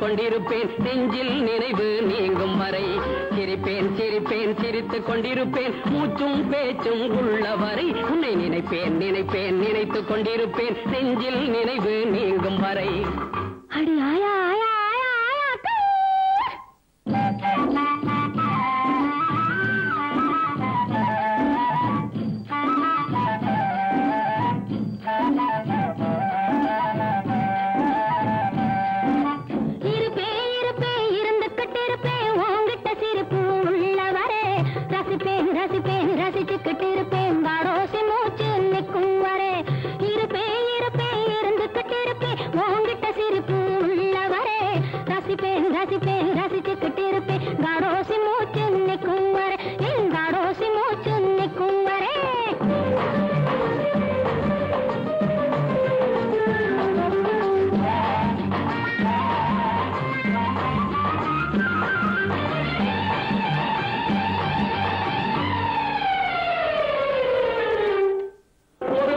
கொண்டிருப்பேன் நெஞ்சில் நினைவு நீங்கும் வரை. சிரிப்பேன் சிரிப்பேன் சிரித்துக் கொண்டிருப்பேன் மூச்சும் பேச்சும் உள்ளவரை. உன்னை நினைப்பேன் நினைப்பேன் நினைத்துக் கொண்டிருப்பேன் நெஞ்சில் நினைவு நீங்கும் வரை. அடி ஆயா ஆயா ஆயா ஆயா ரசிச்சுக்கிட்டு இருப்பேன் வாடோசி மூச்சு நிற்கும் வரை. இருப்பேன் இருப்பேன் இருந்துகிட்டு இருப்பேன் உன்கிட்ட சிரிப்பு உள்ளவரே. ரசிப்பேன் ரசிப்பேன் ரசிச்சுக்கிட்டு இருப்பேன் வாடோசி மூச்சு நிற்கும் வரை. என் வாடோசி மூச்சு நிற்கும் வரை.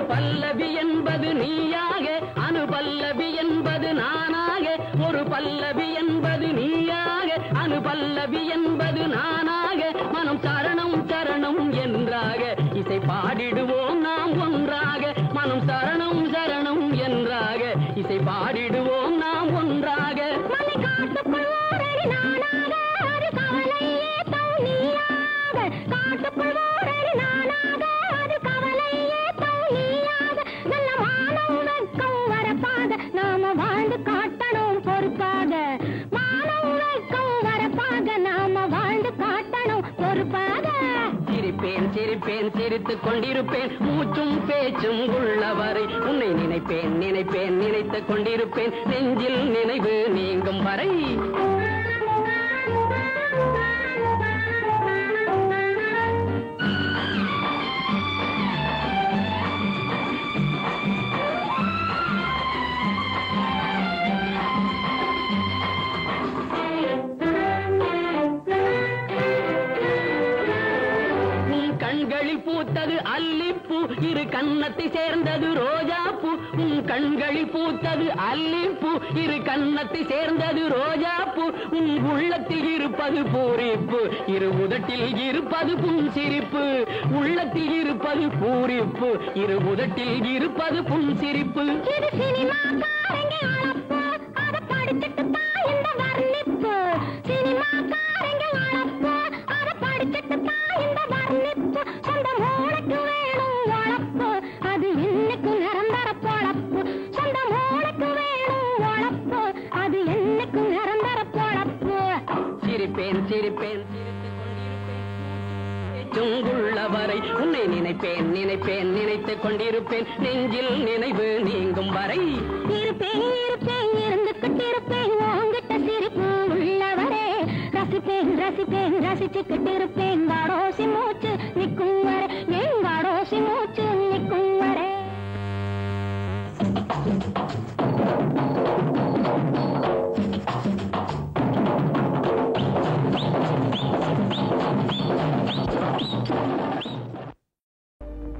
பல்லவி என்பது நீயாக அனுபல்லவி என்பது நானாக. ஒரு பல்லவி என்பது நீயாக அனுபல்லவி என்பது நானாக. மனம் சரணம் சரணம் என்றாக இசை பாடிடுவோம் நாம் ஒன்றாக. மனம் சரணம் சரணம் என்றாக இசை பாடிடுவோம் நாம் ஒன்றாக. மலை காட்டுக்குள் ஓரடி நானாக அது கவலையே தௌ நீயாக. காட்டுக்குள் ஓரடி நானாக அது கவலையே தௌ நீயாக. நல்ல மானம் வெட்கம் வரப்பாக நாம வாழ்ந்து காட்டணும் பொறுப்பாக. மானம் வெட்கம் வரப்பாக நாம வாழ்ந்து காட்டணும் பொறுப்பாக. சிரிப்பேன் சிரிப்பேன் சிரித்துக் கொண்டிருப்பேன் மூச்சும் பேச்சும் உள்ளவரை. உன்னை நினைப்பேன் நினைப்பேன் நினைத்துக் கொண்டிருப்பேன் நெஞ்சில் நினைவு நீங்கும் வரை. கண்களில் பூத்தது அல்லிப்பூ இரு கன்னத்தை சேர்ந்தது ரோஜாப்பூ. உன் கண்களில் பூத்தது அல்லிப்பூ இரு கன்னத்தை சேர்ந்தது ரோஜாப்பூ. உன் உள்ளத்தில் இருப்பது பூரிப்பு இரு உதட்டில் இருப்பது புன்சிரிப்பு. உள்ளத்தில் இருப்பது பூரிப்பு இரு உதட்டில் இருப்பது புன்சிரிப்பு. இது சினிமாக்காரங்க அளப்பு அதை படிச்சுட்டு தான் இந்த வர்ணிப்பு. சினிமாக்காரங்க அளப்பு அதை படிச்சுட்டு தான் இந்த வர்ணிப்பு. சொந்த மூளைக்கு வேணும் உழப்பு அது இன்னைக்கு நிரந்தர பொழப்பு. சொந்த மூளைக்கு வேணும் உழப்பு அது இன்னைக்கு நிரந்தர பொழப்பு. சிரிப்பேன் சிரிப்பேன் உள்ளவரை. உன்னை நினைப்பேன் நினைப்பேன் நினைத்துக் கொண்டிருப்பேன் நெஞ்சில் நினைவு நீங்கும் வரை. இருப்பேன் இருப்பேன் இருந்துகிட்டு இருப்பேன் உன்கிட்ட சிரிப்பு உள்ளவரே. ரசிப்பேன் ரசிப்பேன் ரசிச்சுக்கிட்டு இருப்பேன் வாடோசி மூச்சு நிற்கும் வரை. என் வாடோசி மூச்சு நிற்கும் வரை.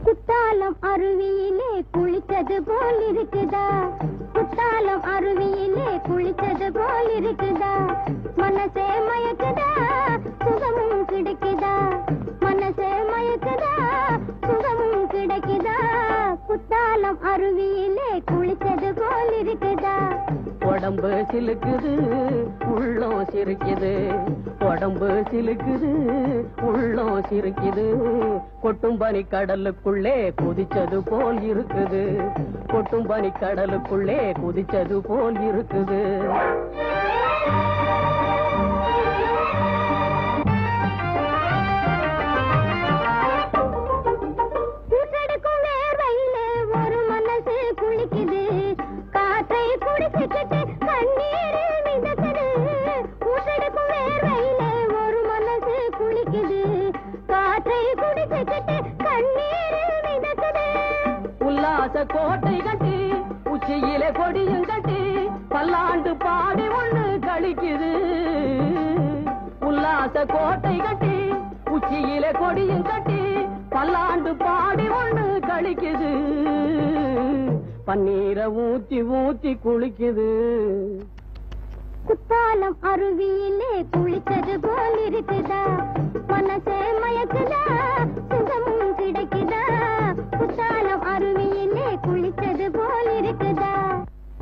குத்தாலம் அருவியிலே குளித்தது போல் இருக்குதா. குத்தாலம் அருவியிலே குளித்தது போல் இருக்குதா. மனசே மயக்குதா சுகமும் கிடைக்குதா. மனசே மயக்குதா சுகமும் கிடைக்குதா. குத்தாலம் அருவியிலே குளித்தது போல் இருக்குதா. உடம்பு சிலுக்குது உள்ளம் சிரிக்குது. உடம்பு சிலுக்குது உள்ளம் சிரிக்குது. கொட்டும் பனி கடலுக்குள்ளே குதிச்சது போல் இருக்குது. கொட்டும் பனி கடலுக்குள்ளே குதிச்சது போல் இருக்குது. ஒரு மனசு குளிக்குது காற்றை குடிச்சுக்கிட்டு கண்ணீர் மிதக்குது. ஊசடுக்கும் வேர்வையில ஒரு மனசு குளிக்குது காற்றை குடிச்சுக்கிட்டு கண்ணீர் மிதக்குது. உல்லாச கோட்டை கட்டி உச்சியிலே கொடியும் கட்டி பல்லாண்டு பாடி ஒண்ணு கழிக்குது. உல்லாச கோட்டை கட்டி உச்சியிலே கொடியும் கட்டி பல்லாண்டு பாடி ஒண்ணு கழிக்குது. பன்னீரை ஊத்தி ஊத்தி குளிக்குது. குத்தாலம் அருவியிலே குளித்தது போல் இருக்குதா, மனசே மயக்குதா, சுகமும் கிடைக்குதா. குத்தாலம் அருவியிலே குளித்தது போல் இருக்குதா.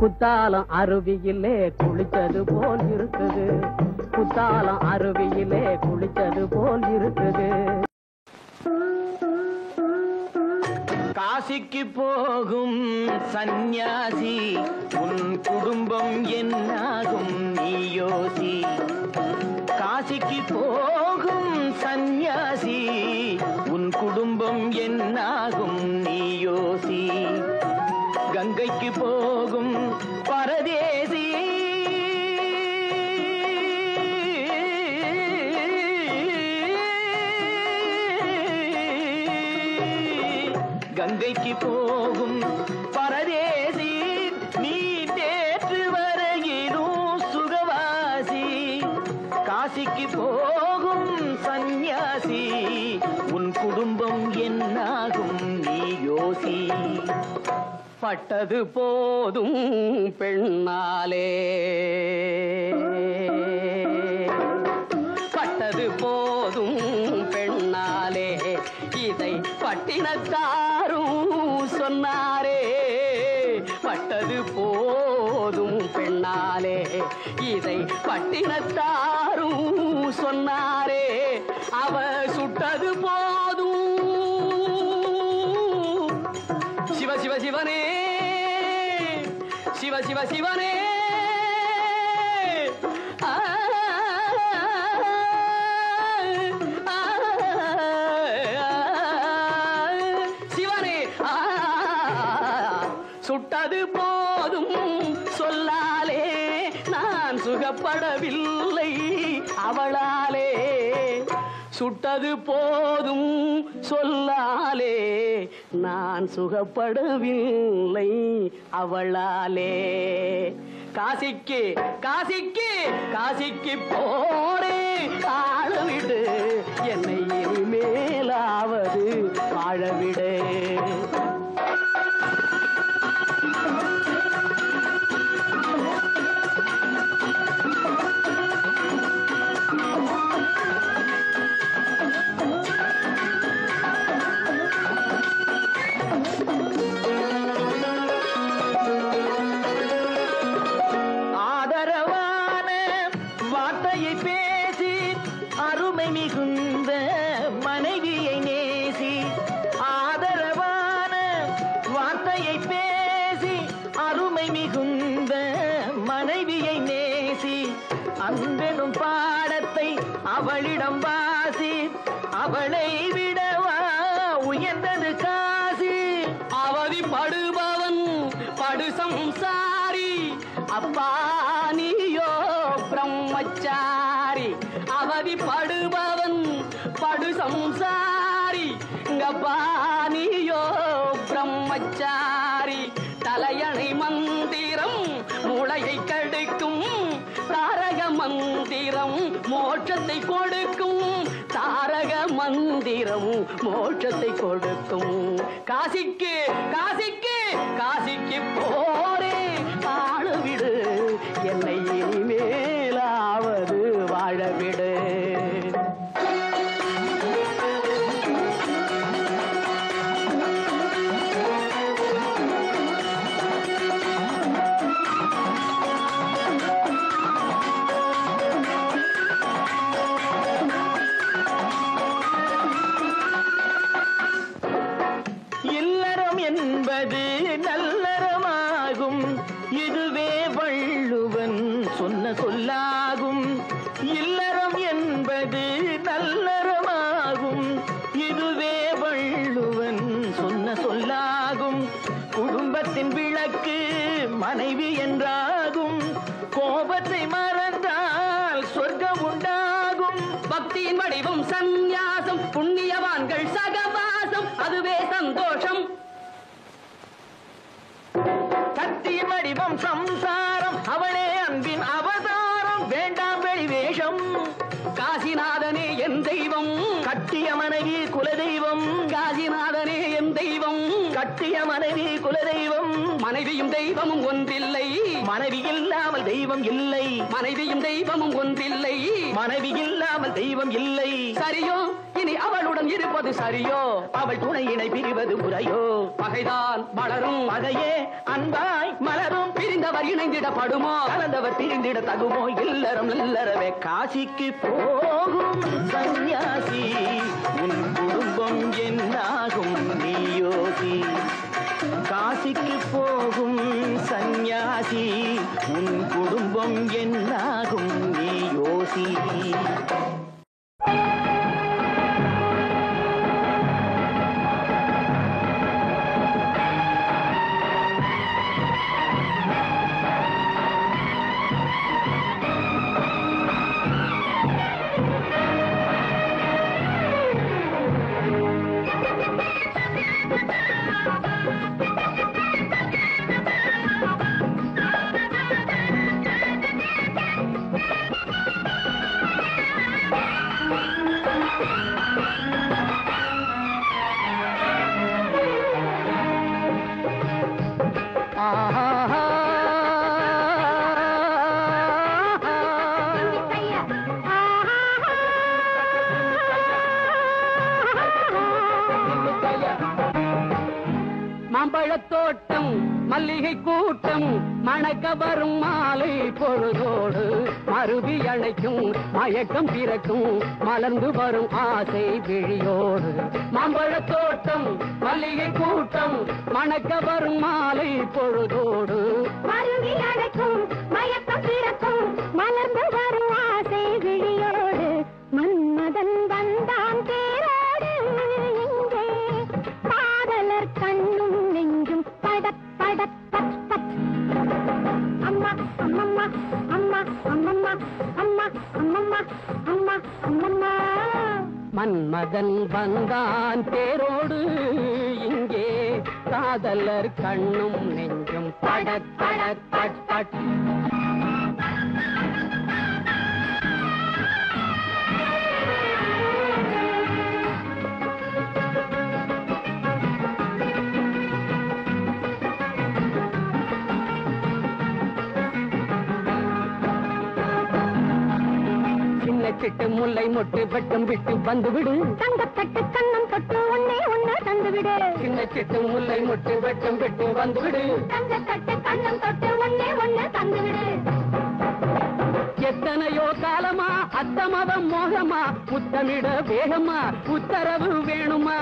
குத்தாலம் அருவியிலே குளித்தது போல் இருக்குது. குத்தாலம் அருவியிலே குளித்தது போல் இருக்குது. காசிக்கு போகும் சந்நியாசி உன் குடும்பம் என்னாகும் நீ யோசி. காசிக்கு போகும் சந்நியாசி உன் குடும்பம் என்னாகும் நீ யோசி. கங்கைக்கு போகும் பரதேசி கங்கைக்கு போகும் பரதேசி நீ நேற்று வரையிலும் சுகவாசி. காசிக்கு போகும் சந்நியாசி உன் குடும்பம் என்னாகும் நீ யோசி. பட்டது போதும் பெண்ணாலே, பட்டது போதும் பெண்ணாலே, இதை பட்டினத்தாரும் சொன்னாரே. பட்டது போதும் பெண்ணாலே, இதை பட்டினத்தாரும் சொன்னாரே. அவ சுட்டது போதும் சிவ சிவ சிவனே, சிவ சிவ சிவனே. சிவனே சுட்டது போதும் சொல்லாலே, நான் சுகப்படவில்லை அவளாலே. சுட்டது போதும் சொல்லாலே, நான் சுகப்படவில்லை அவளாலே. காசிக்கு காசிக்கு காசிக்கு போரே ஆளவிடு, என்னை இனிமேலாவது வாழவிடு. அன்பெனும் பாடத்தை அவளிடம் வாசி, அவளை விடவா உயர்ந்தது காசி. அவதிப்படுபவன் படு சம்சாரி, அப்பா நீயோ பிரம்மச்சாரி. அவதிப்படுபவன் படு சம்சாரி, அப்பா நீயோ பிரம்மச்சாரி. தலையணை மந்திரம் மூளையை கடுக்கும், தாரக மந்திரம் மோட்சத்தை கொடுக்கும். தாரக மந்திரம் மோட்சத்தை கொடுக்கும். காசிக்கு காசிக்கு காசிக்கு போரே ஆளவிடு, என்னை இனிமேலாவது வாழவிடு. என்பது நல்லறமாகும், இதுவே வள்ளுவன் சொன்ன சொல்லாகும். இல்லறம் என்பது நல்லறமாகும், இதுவே வள்ளுவன் சொன்ன சொல்லாகும். குடும்பத்தின் விளக்கு மனைவி என்றாகும், கோபத்தை மறந்தால் சொர்க்கம் உண்டாகும். பக்தியின் வடிவம் சந்நியாசம், புண்ணியவான்கள் சகவாசம், அதுவே சந்தோஷம். சக்தியின் வடிவம் சம்சாரம், அவளே அன்பின் அவதாரம், வேண்டாம் வெளிவேஷம். காசிநாதனே என் தெய்வம், கட்டிய மனைவி குலதெய்வம். காசிநாதனே என் தெய்வம், கட்டிய மனைவி குலதெய்வம், மனைவியும் தெய்வமும் ஒன்றில்லை, மனைவி இல்லாமல் தெய்வம் இல்லை, மனைவியும் தெய்வமும் ஒன்றில்லை, மனைவி இல்லாமல் தெய்வம் இல்லை. சரியோ இனி அவளுடன் இருப்பது சரியோ, அவள் துணையினை பிரிவது முறையோ, பகைதான் வளரும், பகையே அன்பாய் மலரும், பிரிந்தவர் இணைந்திடப்படுமோ, கலந்தவர் பிரிந்திட தகுமோ, இல்லறம் இல்லறவே காசிக்கு போகும் சந்நியாசி, உன் குடும்பம் என்னாகும் நீயோசி. காசிக்கு போகும் சந்நியாசி, உன் குடும்பம் என்னாகும் நீயோசி. மாம்பழத்தோட்டம் மல்லிகை கூட்டம் மணக்க வரும் மாலை பொழுதோடு மருவி அணைக்கும் மயக்கம் பிறக்கும் மலர்ந்து வரும் ஆசை விழியோடு. மாம்பழத்தோட்டம் மல்லிகை கூட்டம் மணக்க வரும் மாலை பொழுதோடு மருவி அணைக்கும் மயக்கம் பிறக்கும் மலர்ந்து வரும் ஆசை விழியோடு. மன்மதன் வந்தான் தேரோடு இங்கே காதலர் கண்ணும் நெஞ்சும் படப் படப் பட் பட். அம்மா அம்மம்மா அம்மா அம்மம்மா அம்மா அம்மம்மா அம்மா அம்மம்மா. மன்மதன் வந்தான் தேரோடு இங்கே காதலர் கண்ணும் நெஞ்சும் படத் படத் பட் பட். சிட்டு முல்லை மொட்டு வெட்டும் விட்டு வந்துவிடு, தங்கத்தட்டு கண்ணம் தொட்டு ஒன்னே ஒன்னு தந்துவிடு. சின்ன சிட்டு முல்லை மொட்டு வெட்டும் விட்டு வந்துவிடு, தங்கத்தட்டு கண்ணம் தொட்டு ஒன்னே ஒன்னு தந்துவிடு. எத்தனையோ காலமா அத்தமதம் மோகமா முத்தமிட வேகமா உத்தரவு வேணுமா.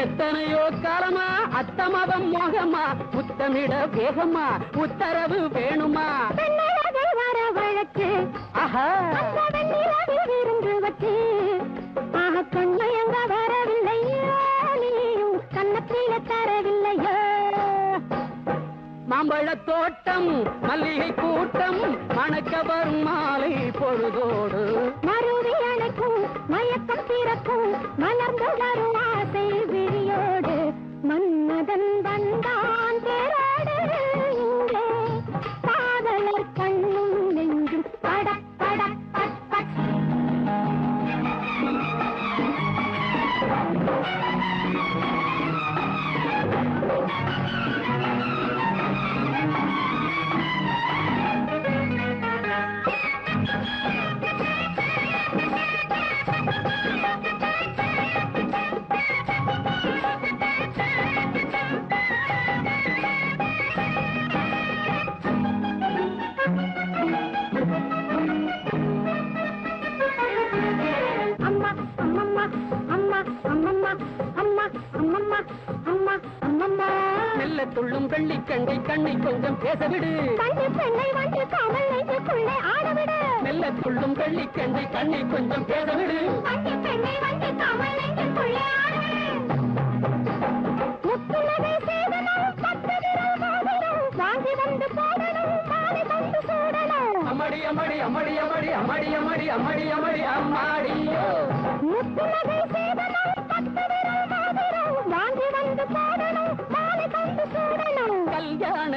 எத்தனையோ காலமா அத்தமதம் மோகமா முத்தமிட வேகமா உத்தரவு வேணுமா. வர வழக்கு இருந்து வச்சு கண்மையங்க வரவில்லையோ, நீயும் கண்ணத்தில தரவில்லையோ. மாம்பழ தோட்டம் மல்லிகை கூட்டம் மணக்க வரும் மாலை பொழுதோடு மருவி அணைக்கும் மயக்கம் பிறக்கும் மலர்ந்து வரும் ஆசை விழியோடு. மன்மதன் வந்தான் தேரோடு இங்கே காதலர் கண்ணும் நெஞ்சும் படப் படப் பட் பட். மெல்ல துள்ளும் கள்ளிக்கண்டை கண்ணை கொஞ்சம் பேசவிடு, பெண்ணை வந்து காமல் நெஞ்சுக்குள்ளே ஆடவிடு. மெல்ல துள்ளும் கள்ளிக்கண்டை கண்ணை கொஞ்சம் பேசவிடு. பெண்ணை வந்து காமல் நெஞ்சுக்குள்ளே ஆடவிடு. முத்துலகை சேதனம் பத்து விரல் மோதிரம் வாங்கி வந்து போடணும் மாலை கொண்டு சூடணும். அம்மடி அம்மடி அம்மடி அம்மடி அம்மடி அம்மடி அம்மடி அம்மடி அம்மாடியோ. முத்துலகை சேதனம் பத்து விரல் மோதிரம் வாங்கி வந்து போடணும் மாலை கொண்டு சூடணும். கல்யாண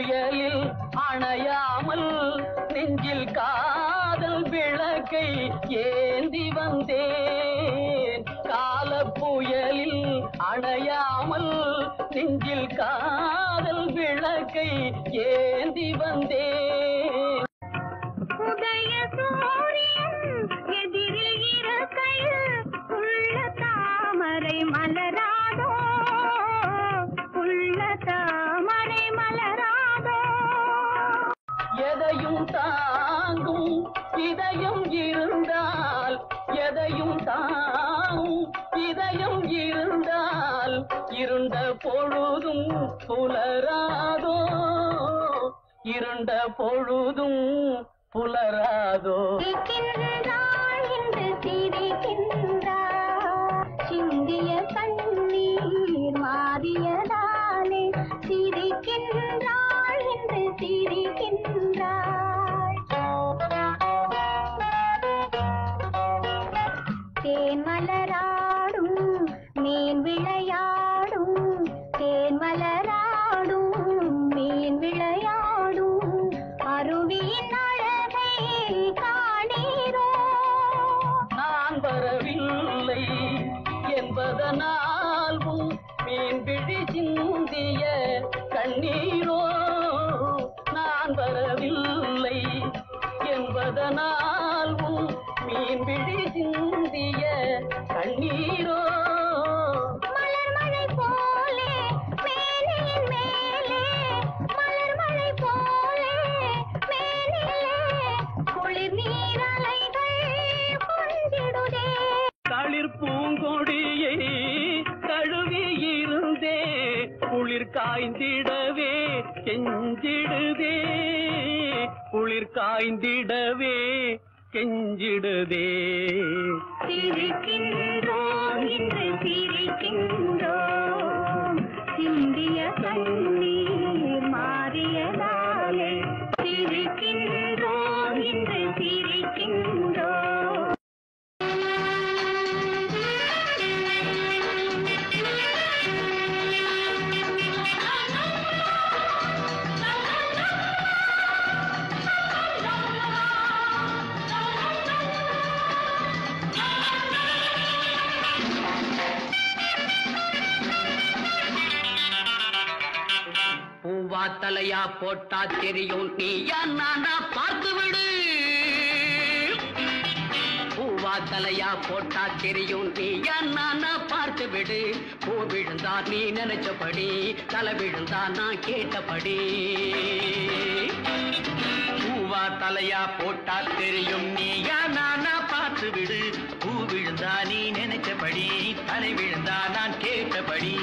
புயலில் அணையாமல் நெஞ்சில் காதல் விளக்கை ஏந்தி வந்தேன். கால புயலில் அணையாமல் நெஞ்சில் காதல் விளக்கை ஏந்தி வந்தேன். உதய சூரியன் எதிரில் இருக்கையில் உள்ள தாமரை மலராதோ, உள்ள தாமரை மலராதோ. எதையும் தாங்கும் இதயம் இருந்தால், எதையும் தாங்கும் இதயம் இருந்தால் இருண்ட பொழுதும் புலராதோ, இருண்ட பொழுதும் புலராதோ. சிரிக்கின்றாள் என்று சிரிக்கின்றாள், சிந்திய கண்ணீர் மாறியதாலே சிரிக்கின்றாள் என்று சிரிக்கின்றாள். தேன் மலராடும் மீன் விளையாடும், தேன் மலராடும் மீன் விளையாடும் அருவியின் அழகை காணீரோ. நான் வரவில்லை என்பதனால் மீன் விழி சிந்திய கண்ணீரோ. நான் வரவில்லை என்பதனால் மீன் விழி சிந்திய கண்ணீரோ. மலர் மழை போலே மேனியின் மேலே, மலர் மழை போலே மேனிலே குளிர் நீரலைகள் கொஞ்சிடுதே. தளிர் பூங்கொடியை தழுவி இருந்தே குளிர் காய்ந்திடவே கெஞ்சிடுதே, குளிர் காய்ந்திடவே கெஞ்சிடுதே. சிரிக்கின்றோம் என்று சிரிக்கின்றோம், சிந்திய கண்ணீர் மாறியதாலே சிரிக்கின்றோம் என்று சிரிக்கின்றோம். பூவா தலையா போட்டா தெரியும் நீயா நானா பார்த்து விடு. பூவா தலையா போட்டா தெரியும் நீயா நானா பார்த்து விடு. பூ விழுந்தா நீ நினைச்சபடி, தலை விழுந்தா நான் கேட்டபடி. பூவா தலையா போட்டா தெரியும் நீயா நானா பார்த்து விடு. பூ விழுந்தா நீ நினைச்சபடி, தலை விழுந்தா நான் கேட்டபடி.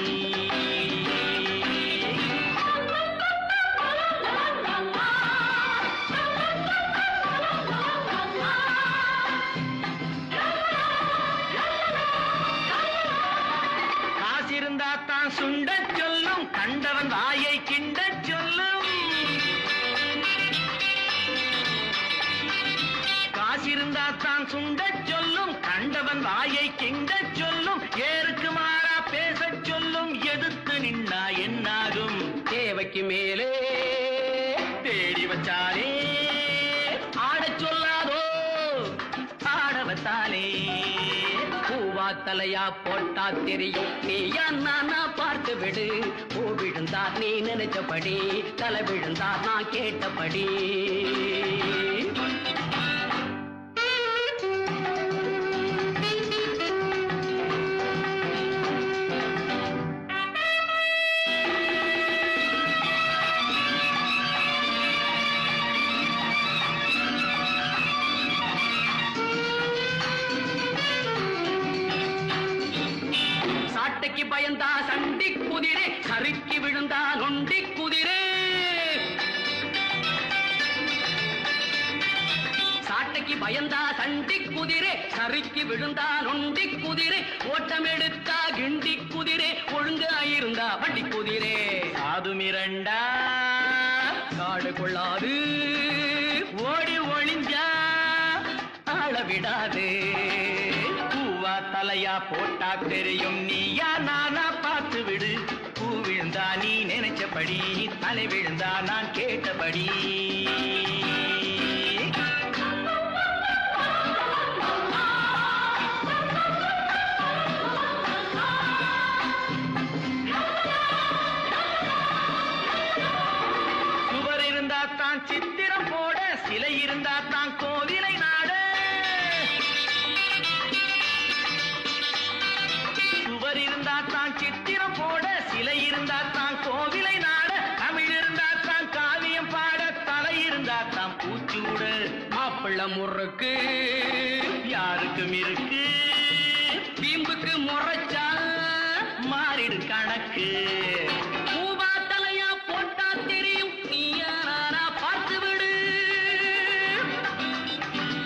சுண்ட சொல்லும் கண்டவன் வாயை கிண்ட சொல்லும். காசிருந்தா தான் சுண்ட சொல்லும் கண்டவன் வாயை கிண்ட சொல்லும். ஏருக்கு மாறா பேச சொல்லும் எதிர்த்து நின்னா என்னாகும். தேவைக்கு மேலே தேடி வச்சாலே ஆடச் சொல்லாதோ, ஆட வச்சாலே. பூவா தலையா போட்டா தெரியும் நீயா நானா பார்த்து விடு. பூ விழுந்தா நீ நினைச்சபடி, தலை விழுந்தா நான் கேட்டபடி. சாட்டைக்கு பயந்தா சண்டி குதிரை, சறுக்கி விழுந்தா நொண்டி குதிரை. சாட்டைக்கு பயந்தா சண்டி குதிரை, சறுக்கி விழுந்தா நொண்டி குதிரை. ஓட்டம் எடுத்தா கிண்டி குதிரை, ஒழுங்காயிருந்தா வண்டி குதிரை. சாது மிரண்டா காடு கொள்ளாது, ஓடி ஒளிஞ்சா ஆள விடாது. பூவா தலையா போட்டா தெரியும் நீயா நானா பார்த்து விடு. பூ விழுந்தா நீ நினைச்ச நினைச்சபடி தலை விழுந்தா நான் கேட்டபடி சுவர் இருந்தா தான் சித்திரம் போட சிலை இருந்தா தான் கோவிலை நாட சுவர் இருந்தா தான் சித்திரம் போட சிலை இருந்தா தான் கோவிலை நாட தமிழ் இருந்தா தான் காவியம் பாட தலை இருந்தா தான் பூச்சூட மாப்பிள்ள முறுக்கு யாருக்கும் இருக்கு தீம்புக்கு முறைச்சா மாறிடு கணக்கு பூவா தலையா போட்டா தெரியும் நீயா நானா பார்த்து விடு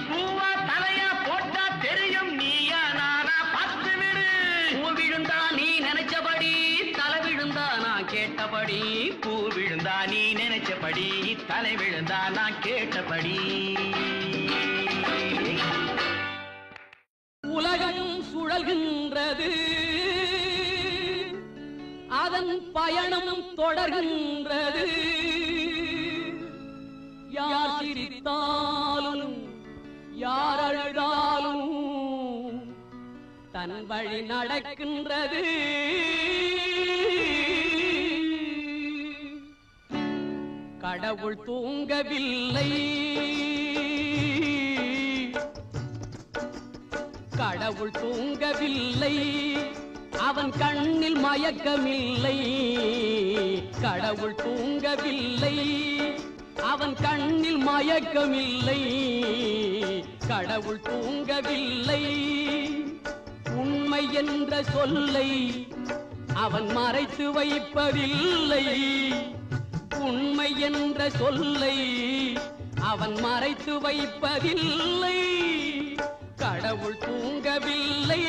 பூவா தலையா போட்டா தெரியும் நீயா நானா பார்த்து விடு பூ விழுந்தா நீ நினைச்சபடி தலை விழுந்தா நான் கேட்டபடி பூ விழுந்தா நீ நினைச்சபடி தலை விழுந்தா நான் கேட்டபடி உலகம் சுழல்கின்றது அதன் பயணம் தொடர்கின்றது யார் சிரித்தாலும் யார் அழுதாலும் தன் வழி நடக்கின்றது கடவுள் தூங்கவில்லை கடவுள் தூங்கவில்லை அவன் கண்ணில் மயக்கமில்லை கடவுள் தூங்கவில்லை அவன் கண்ணில் மயக்கமில்லை கடவுள் தூங்கவில்லை உண்மை என்ற சொல்லை அவன் மறைத்து வைப்பதில்லை உண்மை என்ற சொல்லை அவன் மறைத்து வைப்பதில்லை கடவுள் தூங்கவில்லை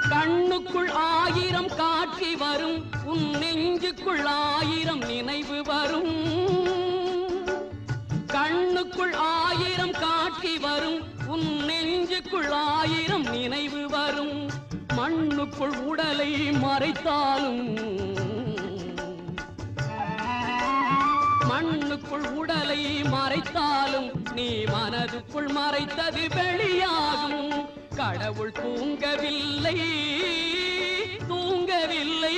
கண்ணுக்குள் ஆயிரம் காட்சி வரும் உன் நெஞ்சுக்குள் ஆயிரம் நினைவு வரும் கண்ணுக்குள் ஆயிரம் காட்சி வரும் உன் நெஞ்சுக்குள் ஆயிரம் நினைவு வரும் மண்ணுக்குள் உடலை மறைத்தாலும் மண்ணுக்குள் உடலை மறைத்தாலும் நீ மனதுக்குள் மறைத்தது வெளியாகும் கடவுள் தூங்கவில்லை தூங்கவில்லை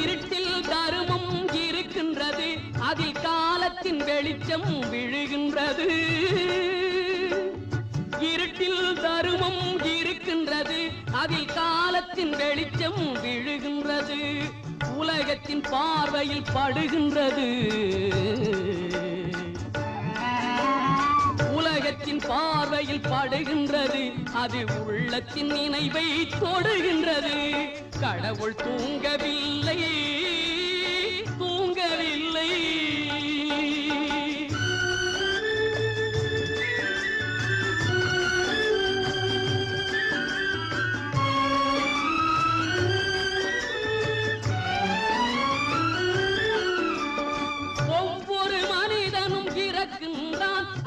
இருட்டில் தருமம் இருக்கின்றது அதில் காலத்தின் வெளிச்சம் விழுகின்றது இருட்டில் தருமம் இருக்கின்றது அதில் காலத்தின் வெளிச்சம் விழுகின்றது உலகத்தின் பார்வையில் படுகின்றது உலகத்தின் பார்வையில் படுகின்றது அது உள்ளத்தின் நினைவை தொடுகின்றது கடவுள் தூங்கவில்லை தூங்கவில்லை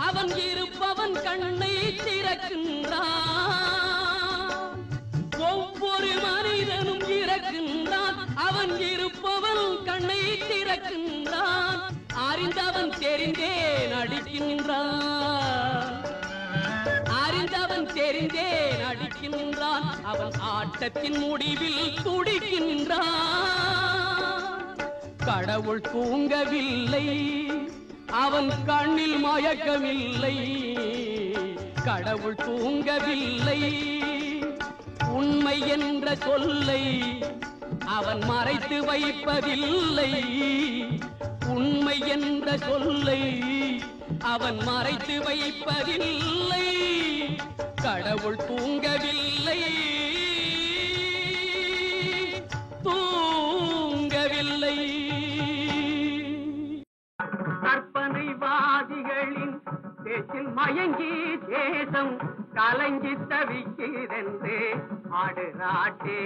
அவன் இருப்பவன் கண்ணை திறக்கின்றான் ஒவ்வொரு மனிதனும் இறக்கின்றான் அவன் இருப்பவன் கண்ணை திறக்கின்றான் அறிந்தவன் தெரிந்தே நடிக்கின்றான் அறிந்தவன் தெரிந்தே நடிக்கின்றான் அவன் ஆட்டத்தின் முடிவில் துடிக்கின்றான் கடவுள் தூங்கவில்லை அவன் கண்ணில் மயக்கமில்லை கடவுள் தூங்கவில்லை உண்மை என்ற சொல்லை அவன் மறைத்து வைப்பதில்லை உண்மை என்ற சொல்லை அவன் மறைத்து வைப்பதில்லை கடவுள் தூங்கவில்லை தூங்கவில்லை வாதிகளின் பேச்சில் மயங்கி தேசம் கலங்கி தவிக்கிறென்று ஆடுறாட்டே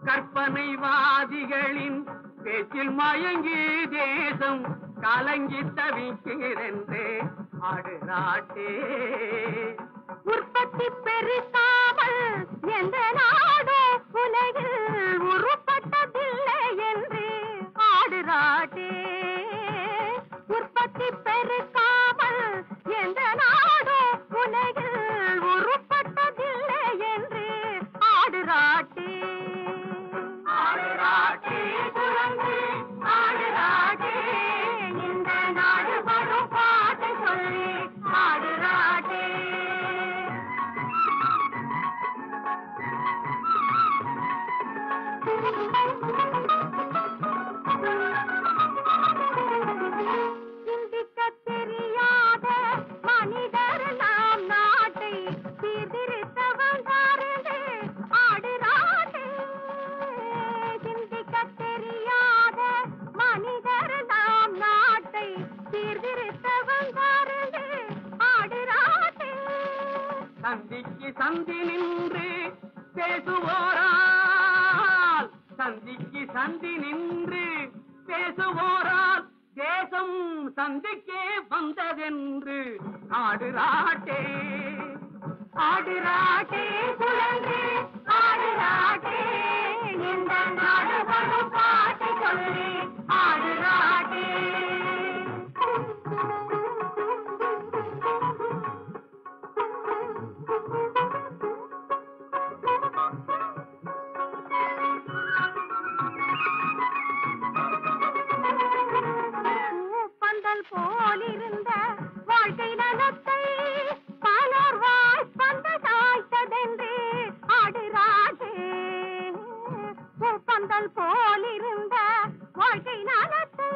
கற்பனைவாதிகளின் பேச்சில் மயங்கி தேசம் கலங்கி தவிக்கிறென்று ஆடுறாட்டே உற்பத்தி பெருக்காமல் எந்த நாடு உலகில் உருப்பட்டதில்லை என்று ஆடுறாட்டே உற்பத்தி பெருக்காமல் எந்த நாடு உலகில் உருப்பட்டதில்லை என்று ஆடுறாட்டே ஆடுறாட்டே குழந்தை ஆடுறாட்டே இந்த நாடு வரும் பாட்டு சொல்லி ஆடுறாட்டே சிந்திக்க தெரியாத மனிதர் நாம் நாட்டை சீர்திருத்த வந்தாரே ஆடுறாட்டே சிந்திக்க தெரியாத மனிதர் நாம் நாட்டை சீர்திருத்த வந்தாரே ஆடுறாட்டே சந்திக்கு சந்தி நின்று பேசுவோரால் சந்திக்கு சந்தி நின்று பேசுவோரால் தேசம் சந்திக்கே வந்ததென்று ஆடுறாட்டே ஆடுறாட்டே குழந்தை ஆடுறாட்டே இந்த நாடு வரும் பாட்டு சொல்லி ஆடுறாட்டே பந்தல் போலிருந்த வாழ்க்கை நலத்தை பலர் வாய்ப்பந்த சாய்த்ததென்று ஆடுறாட்டே பந்தல் போலிருந்த வாழ்க்கை நலத்தை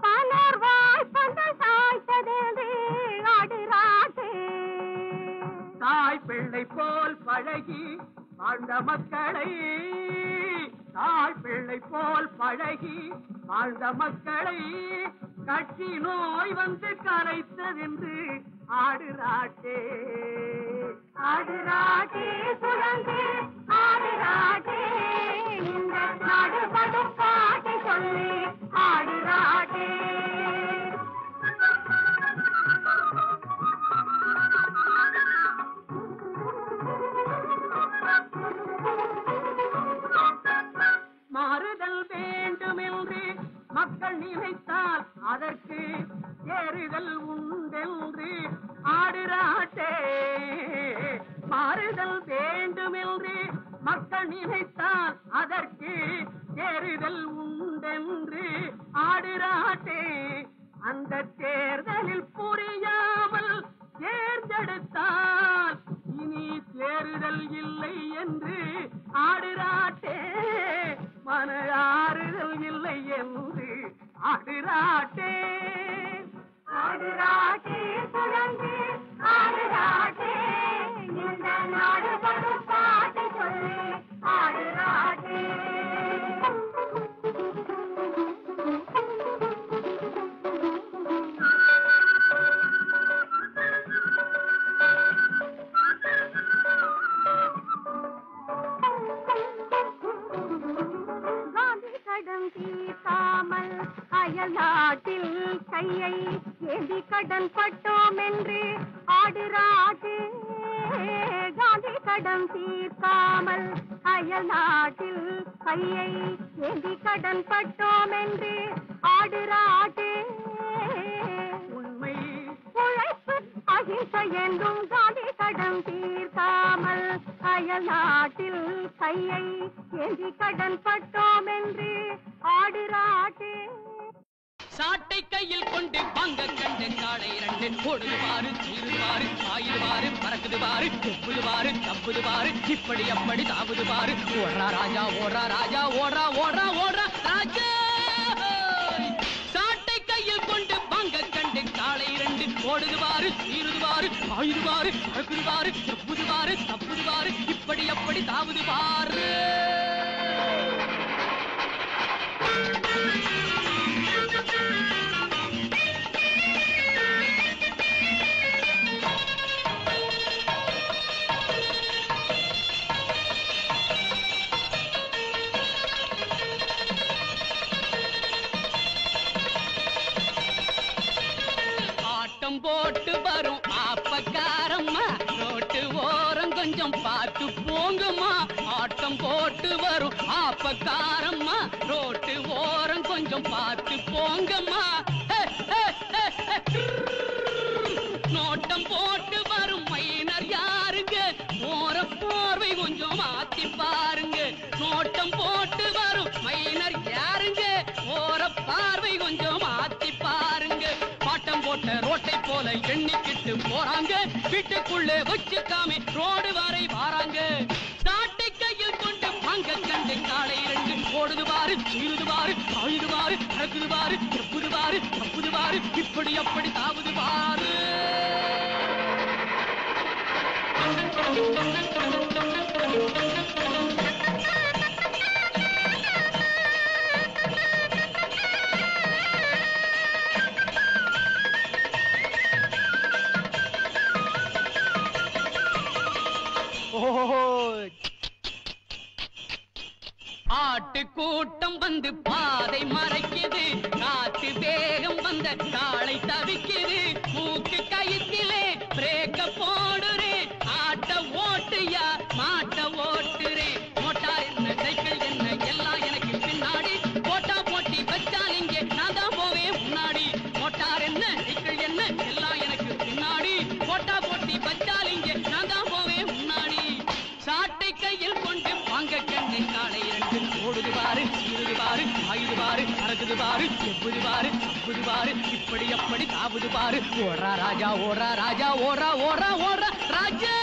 பலர் வாய்ப்பந்த சாய்த்ததென்று ஆடுறாட்டே தாய் பிள்ளை போல் பழகி வாழ்ந்த மக்களை தாய் பிள்ளை போல் பழகி வாழ்ந்த மக்களை கட்சி நோய் வந்து கரைத்ததென்று ஆடுறாட்டே ஆடுறாட்டே குழந்தை ஆடுறாட்டே இந்த நாடு படும் பாட்டு சொல்லி ஆடுறாட்டே மாறுதல் வேண்டுமென்று மக்கள் நினைத்தால் அதற்கு ஏறுதல் உண்டென்று ஆடுறாட்டே மாறுதல் வேண்டுமென்று மக்கள் நினைத்தால் அதற்கு ஏறுதல் உண்டென்று ஆடுறாட்டே அந்த தேர்தலில் புரியாமல் தேர்ந்தெடுத்தால் இனி தேர்தல் இல்லை என்று ஆடுறாட்டே மன ஆறுதல் இல்லை என்று ஆடுறாட்டே ஆடுறாட்டே குழந்தை ஆடுறாட்டே இந்த நாடு படும் பாட்டு சொல்லி ஆடுறாட்டே காந்தி கடன் தீர்க்காமல் அயல் நாட்டில் கையை ஏந்தி கடன் பட்டோம் என்று ஆடுறாட்டே காந்தி கடன் தீர்க்காமல் அயல் நாட்டில் கையை ஏந்தி கடன் பட்டோம் என்று ஆடுறாட்டே உண்மை உழைப்பு அகிம்சை என்றும் காந்தி கடன் தீர்க்காமல் அயல் நாட்டில் கையை ஏந்தி கடன் பட்டோம் என்று ஆடுறாட்டே சாட்டை கையில் கொண்டு பங்க கண்டு காடை இரண்டு போடுது பாரு சீருது பாரு பாயுது பாரு பறக்குது பாரு துப்புது பாரு தப்புது பாரு இப்படி அப்படி தாவுது பாரு ஓடுறா ராஜா ஓடுறா ராஜா ஓடுறா ஓடுறா ஓடுறா ராஜா சாட்டை கையில் கொண்டு பங்க கண்டு காடை இரண்டு போடுது பாரு சீருது பாரு பாயுது பாரு பறக்குது பாரு துப்புது பாரு தப்புது பாரு இப்படி அப்படி தாவுது பாரு ஆட்டம் போட்டு வரும் ஆப்பக்காரம்மா ரோட்டு ஓரம் கொஞ்சம் பார்த்து போங்கம்மா ஆட்டம் போட்டு வரும் ஆப்பக்காரம்மா ரோட்டு ஓரம் கொஞ்சம் பார்த்து போங்கம்மா நோட்டம் போட்டு வரும் மைனர் யாருங்க போற பார்வை கொஞ்சம் மாத்தி பாருங்க நோட்டம் போட்டு வரும் மைனர் யாருங்க போற பார்வை கொஞ்சம் மாத்தி பாருங்க பாட்டம் போட்ட ரோட்டை போல எண்ணிக்கிட்டு போறாங்க வீட்டுக்குள்ளே வச்சுக்காம ரோடு வரை வாராங்க சாட்டை கையில் கொண்டு வாங்க கண்டு காலை ரெண்டு ஓடுது பாரு சீருது பாரு ஆயுது பாரு அழகுது பாரு எப்புது பாரு தப்புது பாரு இப்படி அப்படி தாவுது பாரு ஆட்டு கூட்டம் வந்து பாதை மறைக்குது காத்து வேகம் வந்த காளை தவிக்குது மூக்கு கயிற்றிலே பிரேக்க போடுறே ஆட்ட ஓட்டுயா மாட்ட ஓட்டுறே மோட்டார் என்ன சைக்கிள் என்ன எல்லாம் எனக்கு பின்னாடி போட்டா போட்டி வச்சால் இங்கே நான் தான் போவேன் முன்னாடி மோட்டார் என்ன சைக்கிள் என்ன எல்லாம் எனக்கு பின்னாடி போட்டா போட்டி வச்சால் இங்கே நான் தான் போவேன் முன்னாடி சாட்டை கையில் கொண்டு வாங்க கண்ணை காலை ரெண்டு ஓடுது பாரு சீருது பாரு ஆயுது பாரு அறக்குது பாரு எப்புது பாரு அப்புது பாரு இப்படி அப்படி தாவுது பாரு ஓடுறா ராஜா ஓடுறா ராஜா ஓடுறா ஓடுறா ஓடுறா ராஜா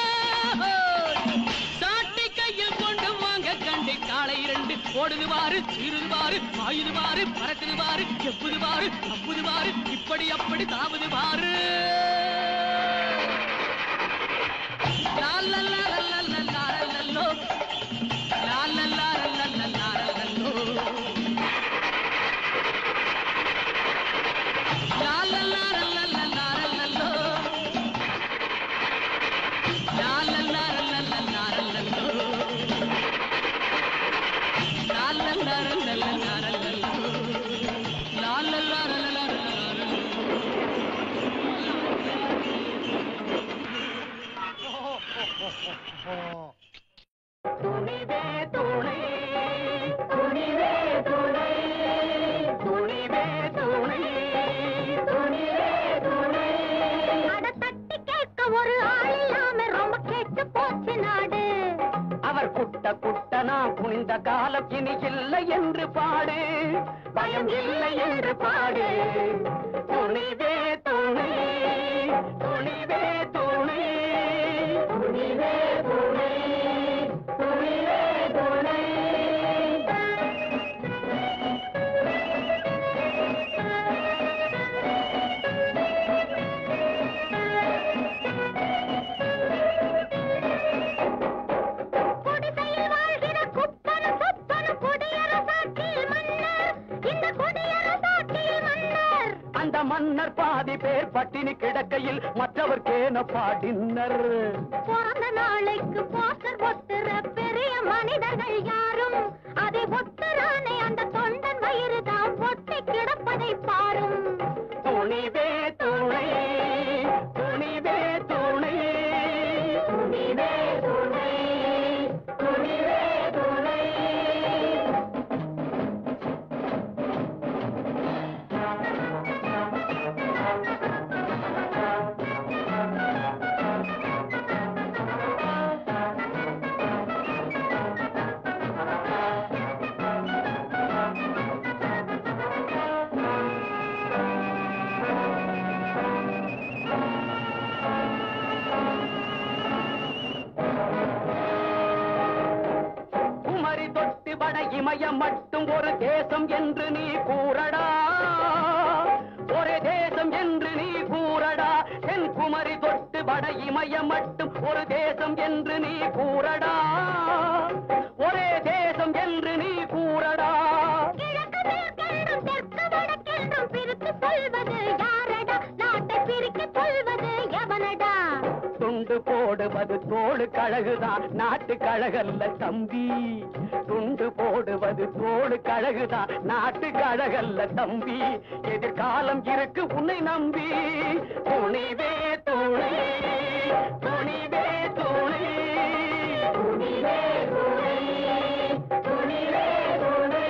சாட்டை கையில் கொண்டு வாங்க கண்டை காலை ரெண்டு ஓடுது பாரு சீருது பாரு ஆயுது பாரு பறக்குது பாரு எப்புது பாரு அப்புது பாரு இப்படி அப்படி தாவுது பாரு துணிவே துணை துணிவே துணை துணிவே துணை துணிவே துணை அட தட்டி கேட்க ஒரு ஆள் இல்லாம ரொம்ப கெட்டு போச்சு நாடு அவர் குட்ட குட்டனா குனிந்த காலம் இனி இல்லை என்று பாடு பயம் இல்லை என்று பாடு துணிவே துணை துணிவே துணை துணிவே துணை துணிவே துணை குடிசையில் வாழ்கிற குப்பனும் சொப்பனும் குடியரசாட்சியில் மன்னர் இந்த குடியரசாட்சியில் மன்னர் அந்த மன்னர் பாதி பேர் பட்டினி கிடக்கையில் மற்றவர்க்கேன பாடினர் பிறந்த நாளைக்கு போஸ்டர் ஒட்டுற பெரிய மனிதர்கள் யாரும் அதை ஒட்டுறானே அந்த தொண்டன் வயிறு தான் ஒட்டி கிடப்பதை பாரும் துணிவே துணை துணிவே துணை துணிவே துணை துணிவே துணை குமரி தொட்டு வட இமயம் மட்டும் ஒரு தேசம் என்று நீ கூறடா ஒரே தேசம் என்று நீ கூறடா என் குமரி தொட்டு வட இமயம் மட்டும் ஒரு தேசம் என்று நீ கூறடா ஒரே தேசம் என்று நீ கூறடா கிழக்கு மேற்கென்றும் தெற்கு வடக்கென்றும் பிரித்து சொல்வது யாரடா நாட்டை பிரிக்க சொல்வது எவனடா துண்டு போடுவது தோடு கழகுதான், நாட்டு கழகல்ல தம்பி. துண்டு போடுவது தோடு கழகுதான், நாட்டு கழகல்ல தம்பி. எதிர்காலம் இருக்கு உன்னை நம்பி. துணிவே துணை, துணிவே துணை, துணிவே துணை, துணிவே துணை.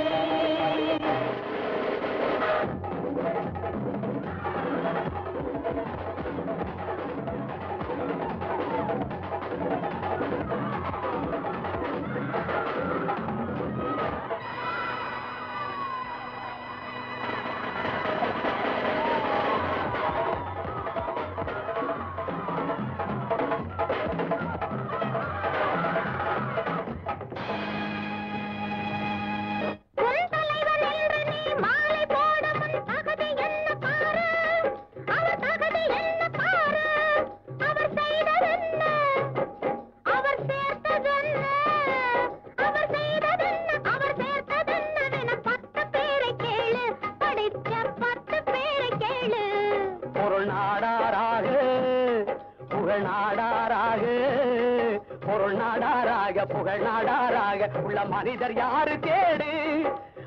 புகழ் நாடாராக உள்ள மனிதர் யாரு கேடு?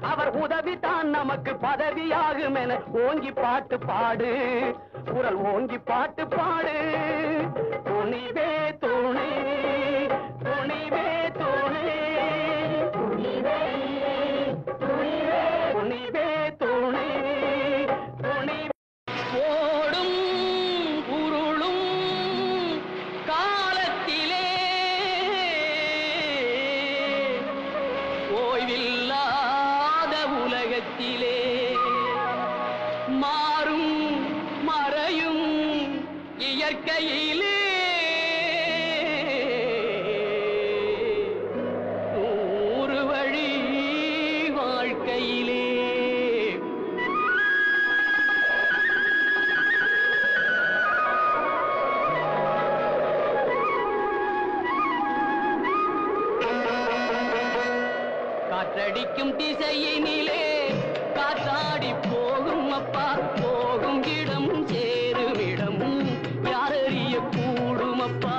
அவர் உதவிதான் நமக்கு பதவியாகும் என ஓங்கி பாட்டு பாடு, குரல் ஓங்கி பாட்டு பாடு. துணிவே துணை, துணிவே துணை, துணிவே துணிவே, துணிவே துணை, துணி. ஓடும் உருளும் காலத்திலே ஓய்வில்லாத உலகத்திலே மாறும் மறையும் இயற்கையிலே நூறு வழி வாழ்க்கையிலே காற்றடிக்கும் திசையினிலே காற்றாடி போகும் அப்பா, போகும் இடம் சேரும் இடம் யாரறிய கூடும் அப்பா.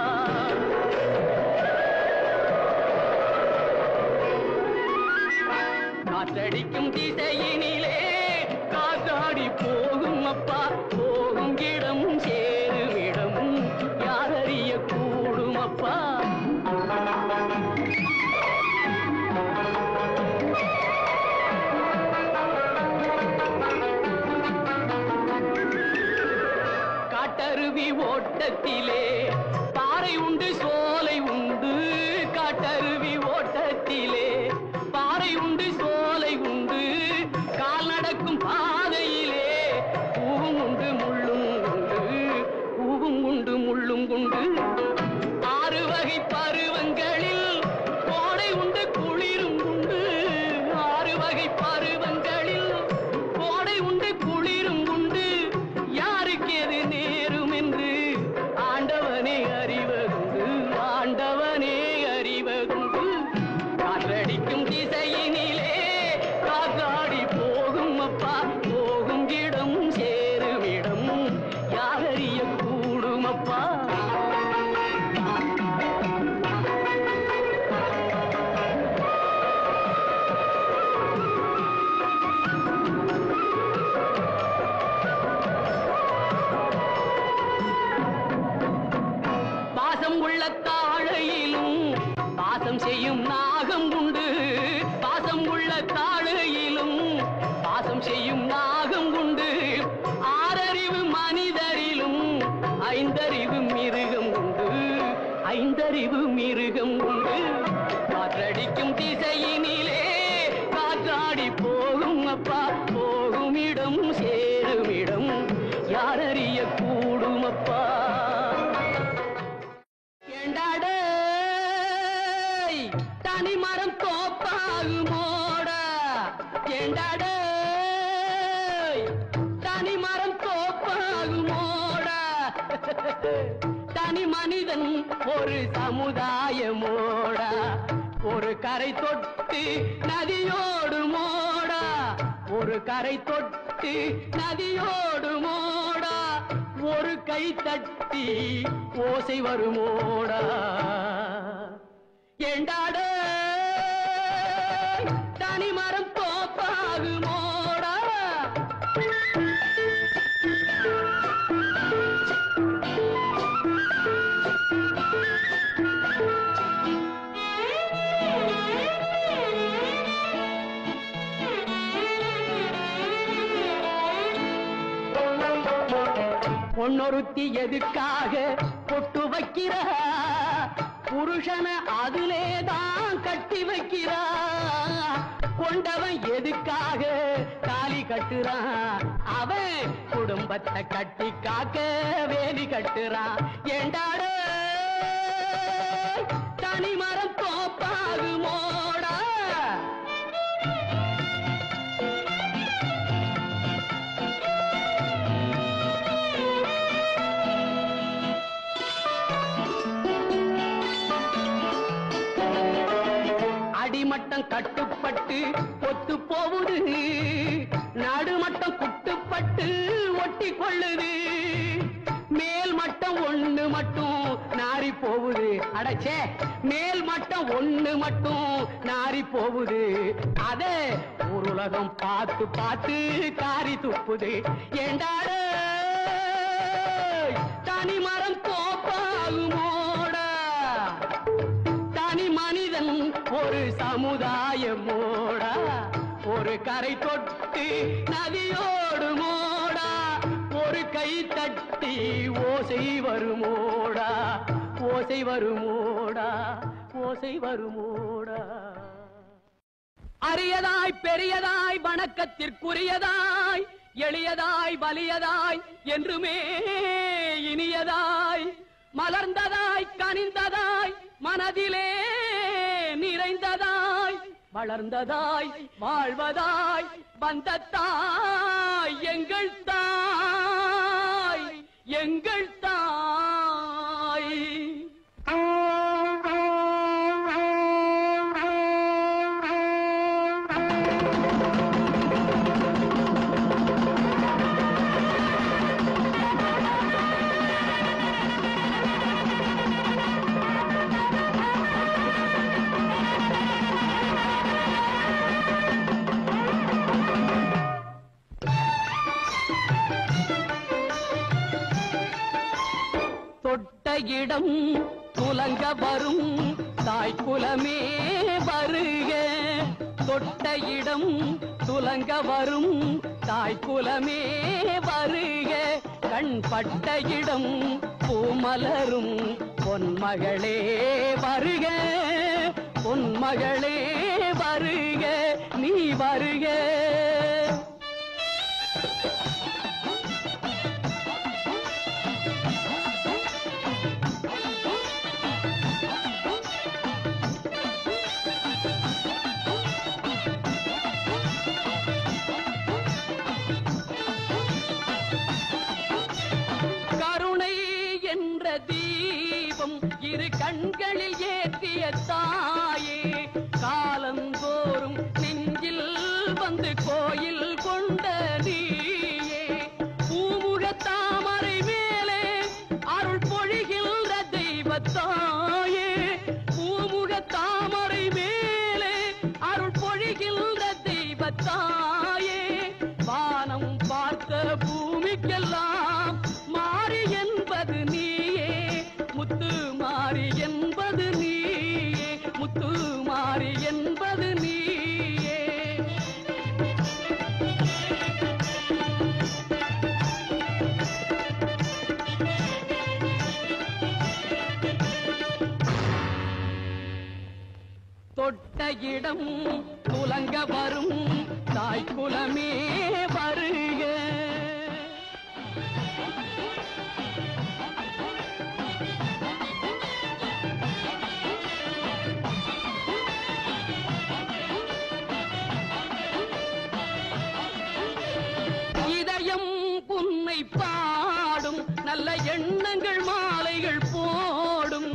காற்றடிக்கும் திசையினிலே காற்றாடி போகும் அப்பா, போகும் இடம் சேரும் இடம் யாரறிய கூடும் அப்பா. காட்டருவி ஓட்டத்திலே பாறை உண்டு சோலை உண்டு, காட்டருவி ஓட்டத்திலே பாறை உண்டு சோலை உண்டு. கால் நடக்கும் பாதையிலே பூவும் உண்டு முள்ளும் உண்டு, பூவும் உண்டு முள்ளும் உண்டு. ஆறு வகை பருவங்களில் கோடை உண்டு குளிரும் உண்டு, ஆறு வகை பருவங்களில் கோடை உண்டு குளிரும் உண்டு. யாருக்கு எது நேரும் என்று ஆண்டவனே அறிவதுண்டு, ஆண்டவனே அறிவதுண்டு. காற்றடிக்கும் திசையினிலே காற்றாடி போகும் அப்பா, போகும் இடம் சேரும் இடம் யாரறிய கூடும் அப்பா. பாசம் உள்ள தாழையிலும் பாசம் செய்யும் நாகம் உண்டு, பாசம் உள்ள தாழையிலும் பாசம் செய்யும் நாகம் உண்டு. ஆறறிவு மனிதரிலும் ஐந்தறிவு மிருகம் உண்டு, ஐந்தறிவு மிருகம் உண்டு. காற்றடிக்கும் திசையினிலே காற்றாடி போகும் அப்பா, போகும் இடம் சேரும் இடம் யாரறிய கூடும் அப்பா. தனி மரம் தோப்பாகுமோட, ஏண்டாடே தனி மரம் தோப்பாகுமோட. தனி மனிதன் ஒரு சமுதாயமோட, ஒரு கரை தொட்டு நதியோடு மோடா, ஒரு கரை தொட்டு நதியோடு மோடா. ஒரு கை தட்டி ஓசை வருமோடா ஏண்டாட தனிமரம் தோப்பாகுமோடா பொன்னொருத்தி எதுக்காக பொட்டு வைக்கிறா புருஷனை அதிலேதான் கட்டி வைக்கிறா கொண்டவன் எதுக்காக தாலி கட்டுறான் அவன் குடும்பத்தை கட்டி காக்க வேலி கட்டுறான் ஏண்டாட தனிமரம் தோப்பாகுமோடா அடிமட்டம் கட்டுப்பட்டு ஒத்து போகுது நடுமட்டம் குட்டுப்பட்டு ஒட்டி கொள்ளுது மேல் மட்டம் ஒண்ணு மட்டும் நாரி போகுது அடச்சே மேல் மட்டம் ஒண்ணு மட்டும் நாரி போகுது அத ஒரு உலகம் பார்த்து பார்த்து காரி துப்புது ஏண்டாட தனிமரம் தோப்பாகுமோடா தனி மனிதன் ஒரு சமுதாயமோடா ஒரு கரை தொட்டு நதியோடு மோடா ஒரு கை தட்டி ஓசை வருமோடா ஓசை வருமோடா ஓசை வருமோடா அரியதாய் பெரியதாய் வணக்கத்திற்குரியதாய் எளியதாய் வலியதாய் என்றுமே இனியதாய் மலர்ந்ததாய் கனிந்ததாய் மனதிலே நிறைந்ததாய் வளர்ந்ததாய் வாழ்வதாய் வந்த தாய் எங்கள் தாய் எங்கள் தாய் இடம் துலங்க வரும் தாய்க்குலமே வருக தொட்ட இடம் துலங்க வரும் தாய்க்குலமே வருக கண்பட்ட இடம் பூமலரும் பொன்மகளே வருக பொன்மகளே வருக நீ வருக இரு கண்களில் ஏற்றிய தாயே காலந்தோறும் நெஞ்சில் வந்து கோயில் கொண்ட நீயே பூமுக தாமரை மேலே அருள் பொழிகின்ற தெய்வத்தாயே பூமுக தாமரை மேலே அருள் பொழிகின்ற தெய்வத்தாயே வானம் பார்த்த பூமிக்கெல்லாம் மாறி என்பது நீயே முத்து மாறி என்பது நீயே முத்து மாறி என்பது நீயே தொட்ட இடம் துலங்க வரும் தாய்க்குலமே வருக புன்னை பாடும் நல்ல எண்ணங்கள் மாலைகள் போடும்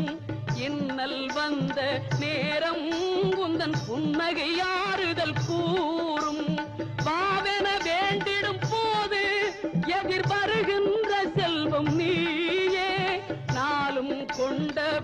இன்னல் வந்த நேரம் உந்தன் புன்னகை ஆறுதல் கூறும் வாவென வேண்டிடும் போது எதிர் வருகின்ற செல்வம்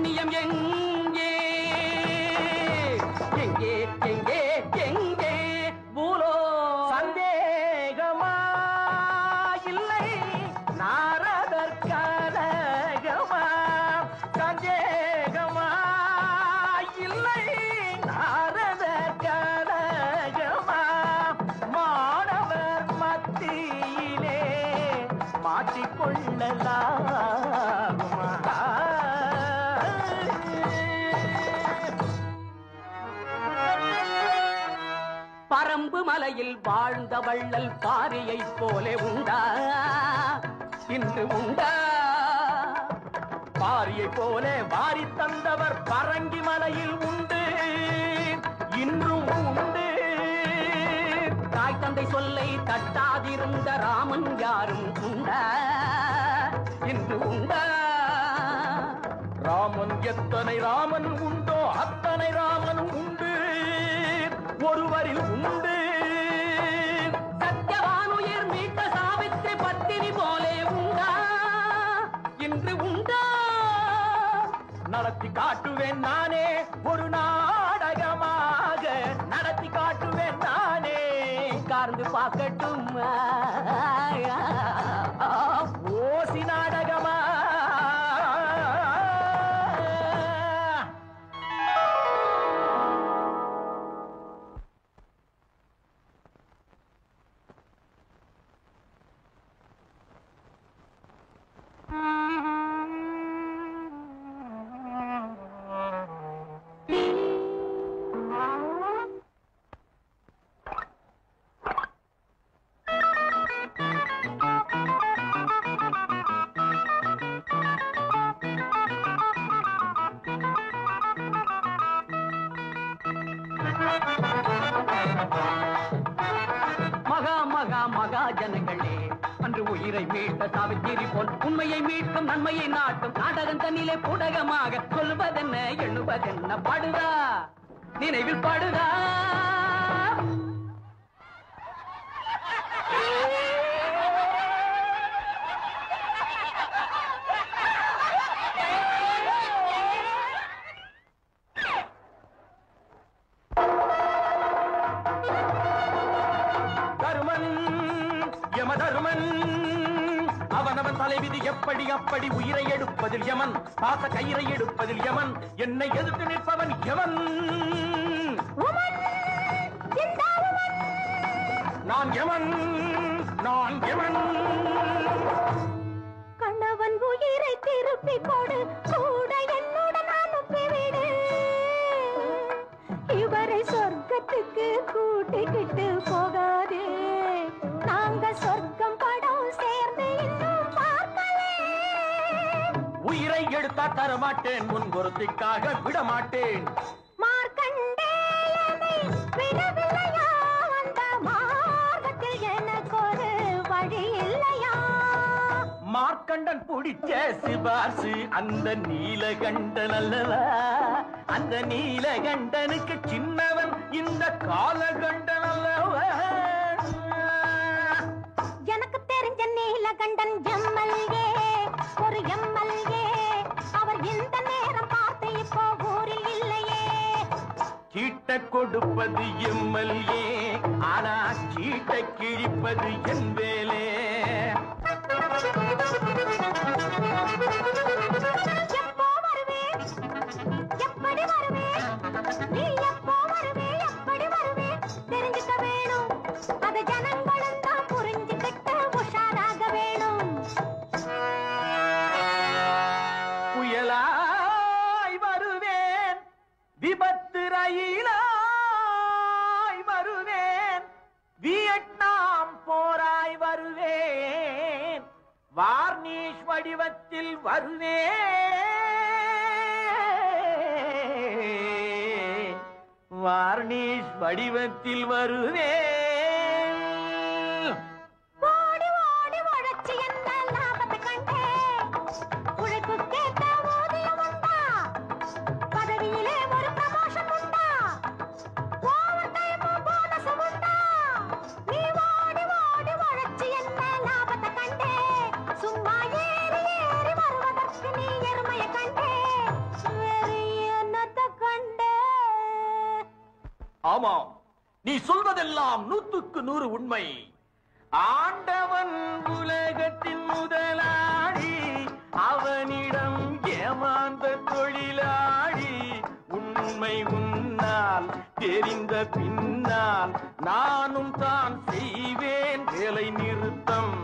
கண்ணியம் எங்கே எங்கே எங்கே எங்கே பூலோ சந்தேகமா இல்லை நாரதர் கலகமா சந்தேகமா இல்லை நாரதர் கலகமா மாணவர் மத்தியிலே மாட்டிக்கொள்ளலாகுமா பரம்பு மலையில் வாழ்ந்த வள்ளல் பாரியைப் போலே உண்டா இன்று உண்டா பாரியை போல வாரி தந்தவர் பரங்கி மலையில் உண்டு இன்றும் உண்டு தாய் தந்தை சொல்லை தட்டாதிருந்த ராமன் யாரும் உண்டா இன்று உண்டா ராமன் எத்தனை ராமன் உண்டோ அத்தனை ராமனும் உண்டு ஒருவரில் உண்டு சத்யவானுயிர் மீட்ட சாவித்திரி பத்தினி போலே உண்டா இன்று உண்டா நடத்தி காட்டுவேன் நானே ஒரு நாடகமாக நடத்தி காட்டுவேன் நானே உட்கார்ந்து பார்க்கட்டும் ஓசி நாடகமா மகா ஜனங்களே அன்று உயிரை மீட்ட சாவித்திரி போல் உண்மையை மீட்கும் நன்மையை நாட்டும் நாடகம் தன்னிலே புடகமாக சொல்வதென்ன எண்ணுவதென்ன பாடுதா நினைவில் பாடுதா அவனவன் தலைவிதி எப்படி அப்படி உயிரை எடுப்பதில் யமன் பாச கயிறை எடுப்பதில் யமன் என்னை எதிர்த்து நிற்பவன் யமன் நான் யமன் நான் யமன் கணவன் உயிரை திருப்பி கொடு கூட என்னுடன் அனுப்பிவிடு இவரை சொர்க்கத்துக்கு கூட்டிக்கிட்டு போகாதே நாங்க சொர்க்கம் படம் சேர்ந்து இன்னும் பார்க்கலே உயிரை எடுத்தா தரமாட்டேன் முன் ஒருத்திக்காக விடமாட்டேன் மார்க்கண்டேயனை விடவில்லையா அந்த மார்க்கத்தில் எனக்கு ஒரு வழி இல்லையா மார்க்கண்டன் பிடிச்ச சிபாசு அந்த நீலகண்டன் அல்லவா அந்த நீலகண்டனுக்கு சின்னவன் இந்த காலகண்டன் அல்லவா எனக்கு தெரிஞ்ச நீலகண்டன் எம்எல்ஏ ஒரு எம்எல்ஏ அவர் இந்த நேரம் பார்த்து இப்போ ஊரில் இல்லையே சீட்டை கொடுப்பது எம்எல்ஏ ஆனா சீட்டை கிழிப்பது என் வேலே எப்போ வருவே எப்படி வருவே நீ எப்போ வருவே எப்படி வருவே தெரிஞ்சுக்க வேணும் அது ஜனங்களும் தான் புரிஞ்சுக்கிட்டு உஷாராக வேணும் புயலாய் வருவேன் விபத்து ரயிலாய் வருவேன் வியட்நாம் போராய் வருவேன் வார்னிஷ் வடிவத்தில் வருவேன் வார்னிஷ் வடிவத்தில் வருவேன் ஓடி ஓடி உழைச்சி என்ன லாபத்தை கண்டே உழைப்புக்கேத்த ஊதியம் உண்டா பதவியிலே ஒரு ப்ரமோஷன் உண்டா ஓவர் டைம் போனஸ் உண்டா நீ ஓடி ஓடி உழைச்சி என்ன லாபத்தை கண்டே சும்மா ஏறி ஏறி வருவதற்கு நீ எருமையை கண்டே ஆமாம், நீ சொல்வதெல்லாம் 100க்கு 100 உண்மை. ஆண்டவன் உலகத்தின் முதலாளி, அவனிடம் ஏமாந்த தொழிலாளி. உண்மை உன்னால் தெரிந்த பின்னால் நானும் தான் செய்வேன் வேலை நிறுத்தம்.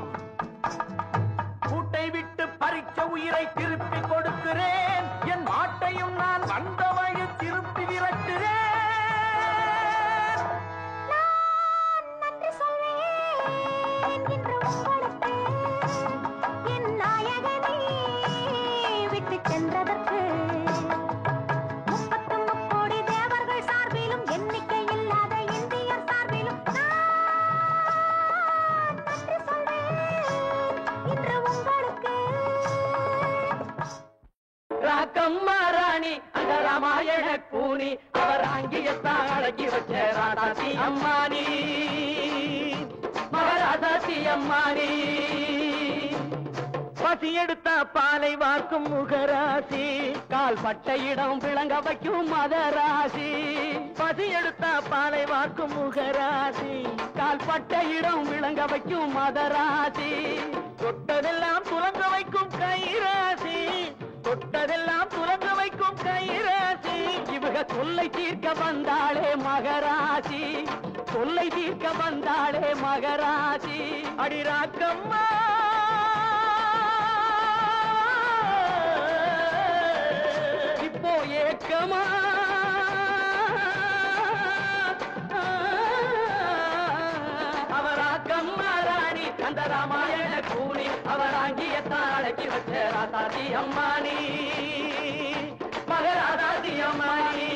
கூட்டை விட்டு பறிச்ச உயிரை திருப்பி கொடுக்கிறேன். என் மாட்டையும் நான் வந்த வழி திருப்பி விரட்டுகிறேன். ராணி அந்த ராமாயண கூனி அவர் அங்கியத்தான் அடக்கி வச்ச ராதாசி அம்மானி, மகராதாசி அம்மானி. பசி எடுத்த பாலை வாக்கும் முகராசி, கால் பட்ட இடம் விளங்க வைக்கும் மதராசி. பசி எடுத்த பாலை வாக்கும் முகராசி, கால் பட்ட இடம் விளங்க வைக்கும் மதராசி. தொட்டதெல்லாம் துலங்க வைக்கும் கைராசி, தொட்டதெல்லாம் துலங்க வைக்கும் கைராசி. இவக தொல்லை தீர்க்க வந்தாளே மகராசி, தொல்லை தீர்க்க வந்தாளே மகராசி. அடிராக்கம்மா இப்போ ஏக்கமா அவராக்கம்மா ராணி அந்த ராமாயண கூனி அவர் அங்கியத்தான் அடக்கி வச்ச ராதாசி அம்மானி, மகராதாசி அம்மானி.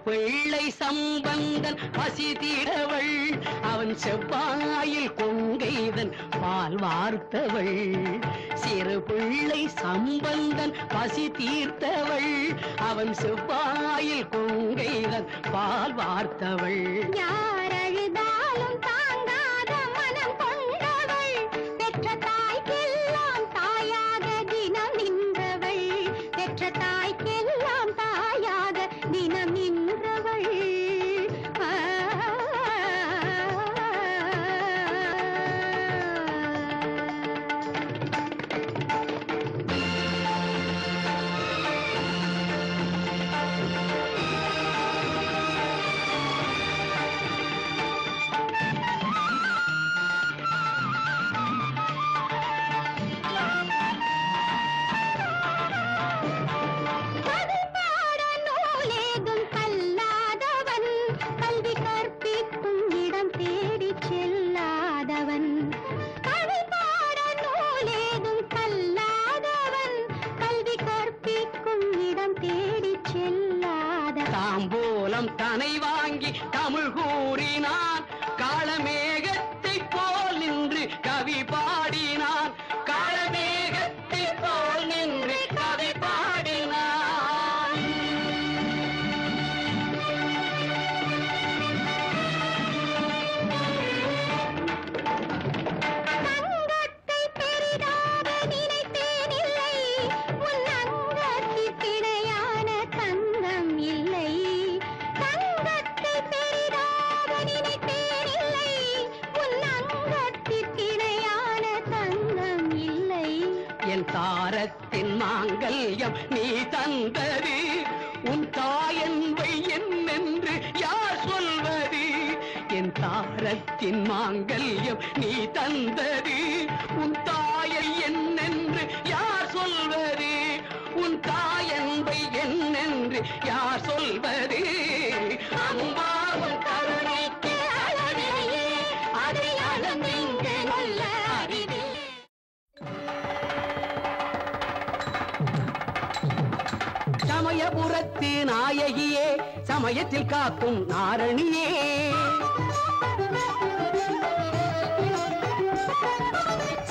பிள்ளை சம்பந்தன் பசி தீரவள், அவன் செவ்வாயில் கொங்கைதன் பால் வார்த்தவள். சிறு பிள்ளை சம்பந்தன் பசி தீர்த்தவள், அவன் செவ்வாயில் கொங்கைதன் பால் வார்த்தவள். யார் அழுதாலும் தாங்காத மனம் கொண்டவள், பெற்ற தாய்க்கெல்லாம் தாயாக தினம் நின்றவள், பெற்ற தாய்க்கெல்லாம் தாயாக தினம் நின்றவள். என் தாரத்தின் மாங்கல்யம் நீ தந்தது உன் தாயன்பை என்னென்று யார் சொல்வது என் தாரத்தின் மாங்கல்யம் நீ தந்தது உன் தாயை என்னென்று யார் சொல்வது உன் தாயன்பை என்னென்று யார் சொல்வது அம்மாவும் கருணைக்கு அளவில்லையே அதை அளந்தீங்க நல்ல அறிவில்லை சமயபுரத்து நாயகியே சமயத்தில் காக்கும் நாரணியே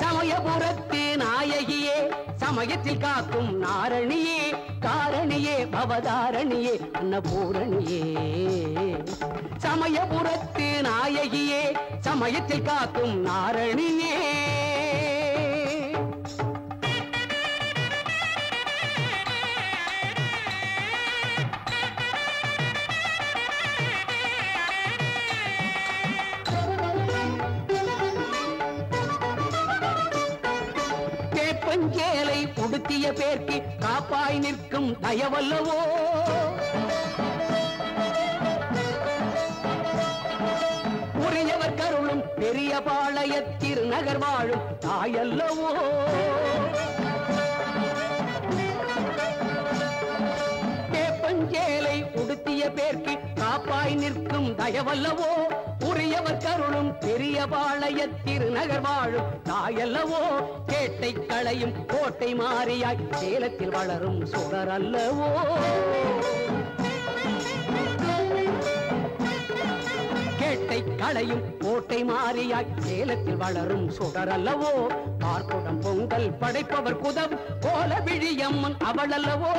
சமயபுரத்து நாயகியே சமயத்தில் காக்கும் நாரணியே காரணியே பவதாரணியே அன்னபூரணியே சமயபுரத்து நாயகியே சமயத்தில் காக்கும் நாரணியே பஞ்சேலை உடுத்திய பேர்க்கு காப்பாய் நிற்கும் தயவல்லவோ உரியவர் கருளும் பெரிய பாளைய திருநகர் வாழும் தாயல்லவோ பஞ்சேலை உடுத்திய பேர்க்கு காப்பாய் நிற்கும் தயவல்லவோ உரியவர் கருளும் பெரிய பாளைய திருநகர் வாழும் தாயல்லவோ கேட்டை களையும் கோட்டை மாறியாய் சேலத்தில் வளரும் சுடர் அல்லவோ கேட்டை களையும் கோட்டை மாறியாய் சேலத்தில் வளரும் சுடர் அல்லவோ பார்க்குடம் பொங்கல் படைப்பவர் குதம் கோல விழியம்மன் அவள் அல்லவோ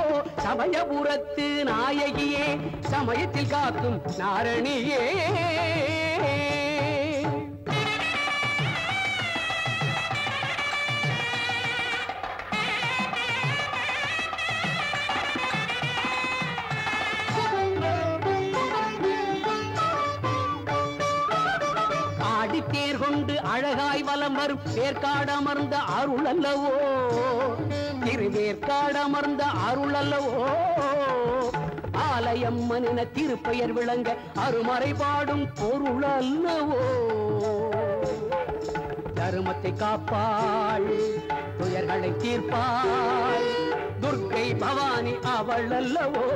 சமயபுரத்து நாயகியே சமயத்தில் காக்கும் நாரணியே தேர் கொண்டு அழகாய் வலம் வரும் வேர்க்காடமர்ந்த அருள் அல்லவோ திருவேற்காடமர்ந்த அருள் அல்லவோ ஆலயம்மனின திருப்பெயர் விளங்க அருமறை பாடும் பொருள் அல்லவோ தருமத்தை காப்பாள் துயர்களை தீர்ப்பாள் துர்க்கை பவானி அவள் அல்லவோ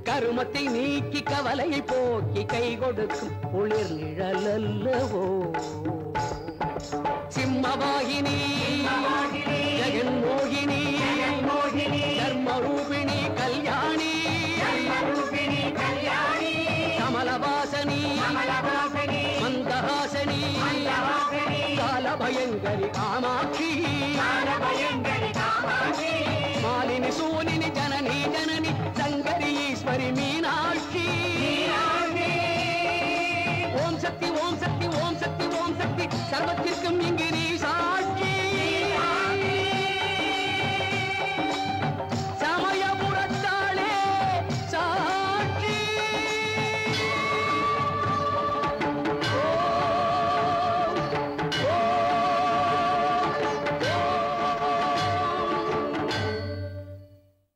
கருமத்தை நீக்கி கவலையை போக்கி கை கொடுக்கும் குளிர் நிழல் அல்லவோ சிம்மவாகினி ஜெகன்மோகினி தர்மரூபிணி கல்யாணி கமலவாசனி மந்தஹாசனி காலபயங்கரி காமாட்சி மாலினி சூலினி ஜனனி ஜனனி சங்கரி ஈஸ்வரி மீனாட்சி ஓம் சக்தி ஓம் சக்தி ஓம் சக்தி ஓம் சக்தி சர்வத்திற்கும் இங்கு நீ